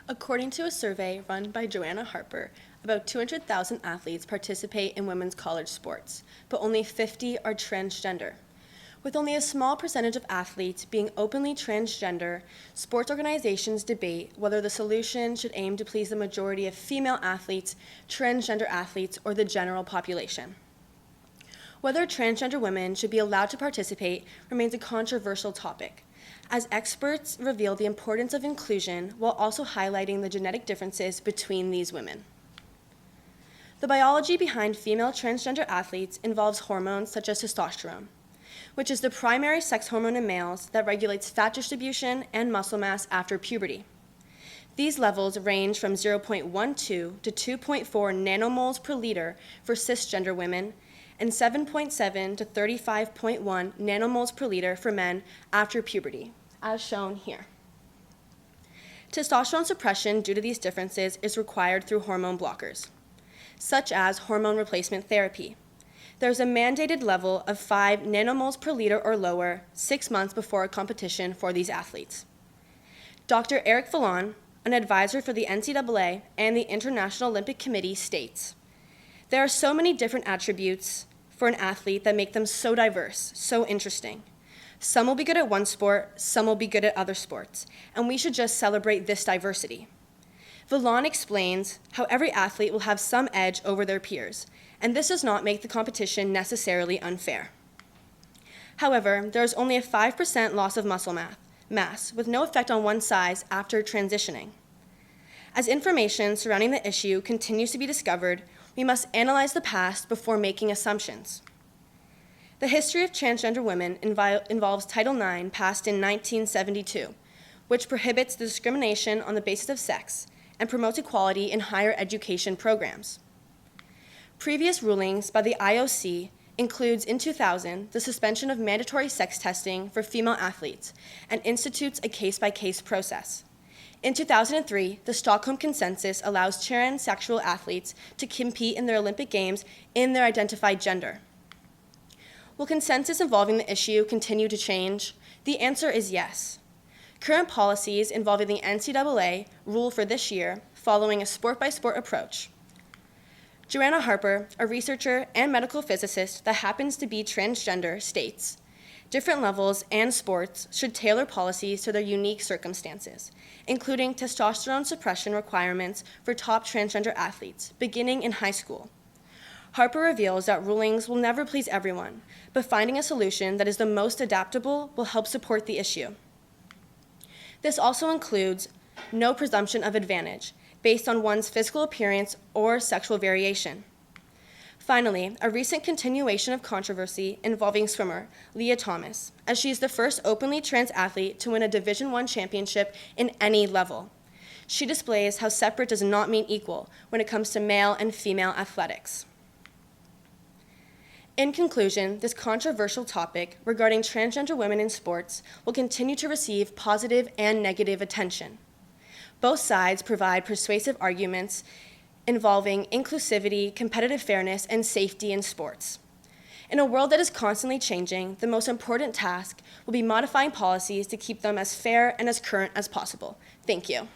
According to a survey run by Joanna Harper, about 200,000 athletes participate in women's college sports, but only 50 are transgender. With only a small percentage of athletes being openly transgender, sports organizations debate whether the solution should aim to please the majority of female athletes, transgender athletes, or the general population. Whether transgender women should be allowed to participate remains a controversial topic, as experts reveal the importance of inclusion while also highlighting the genetic differences between these women. The biology behind female transgender athletes involves hormones such as testosterone, which is the primary sex hormone in males that regulates fat distribution and muscle mass after puberty. These levels range from 0.12 to 2.4 nanomoles per liter for cisgender women and 7.7 to 35.1 nanomoles per liter for men after puberty, as shown here. Testosterone suppression due to these differences is required through hormone blockers, such as hormone replacement therapy. There's a mandated level of 5 nanomoles per liter or lower 6 months before a competition for these athletes. Dr. Eric Fallon, an advisor for the NCAA and the International Olympic Committee, states, "There are so many different attributes for an athlete that make them so diverse, so interesting. Some will be good at one sport, some will be good at other sports, and we should just celebrate this diversity." Vallon explains how every athlete will have some edge over their peers, and this does not make the competition necessarily unfair. However, there is only a 5% loss of muscle mass, with no effect on one's size after transitioning. As information surrounding the issue continues to be discovered, we must analyze the past before making assumptions. The history of transgender women involves Title IX, passed in 1972, which prohibits the discrimination on the basis of sex and promotes equality in higher education programs. Previous rulings by the IOC includes, in 2000, the suspension of mandatory sex testing for female athletes and institutes a case-by-case process. In 2003, the Stockholm Consensus allows transsexual athletes to compete in their Olympic Games in their identified gender. Will consensus involving the issue continue to change? The answer is yes. Current policies involving the NCAA rule for this year following a sport-by-sport approach. Joanna Harper, a researcher and medical physicist that happens to be transgender, states, "Different levels and sports should tailor policies to their unique circumstances, including testosterone suppression requirements for top transgender athletes, beginning in high school." Harper reveals that rulings will never please everyone, but finding a solution that is the most adaptable will help support the issue. This also includes no presumption of advantage based on one's physical appearance or sexual variation. Finally, a recent continuation of controversy involving swimmer Leah Thomas, as she is the first openly trans athlete to win a Division I championship in any level. She displays how separate does not mean equal when it comes to male and female athletics. In conclusion, this controversial topic regarding transgender women in sports will continue to receive positive and negative attention. Both sides provide persuasive arguments involving inclusivity, competitive fairness, and safety in sports. In a world that is constantly changing, the most important task will be modifying policies to keep them as fair and as current as possible. Thank you.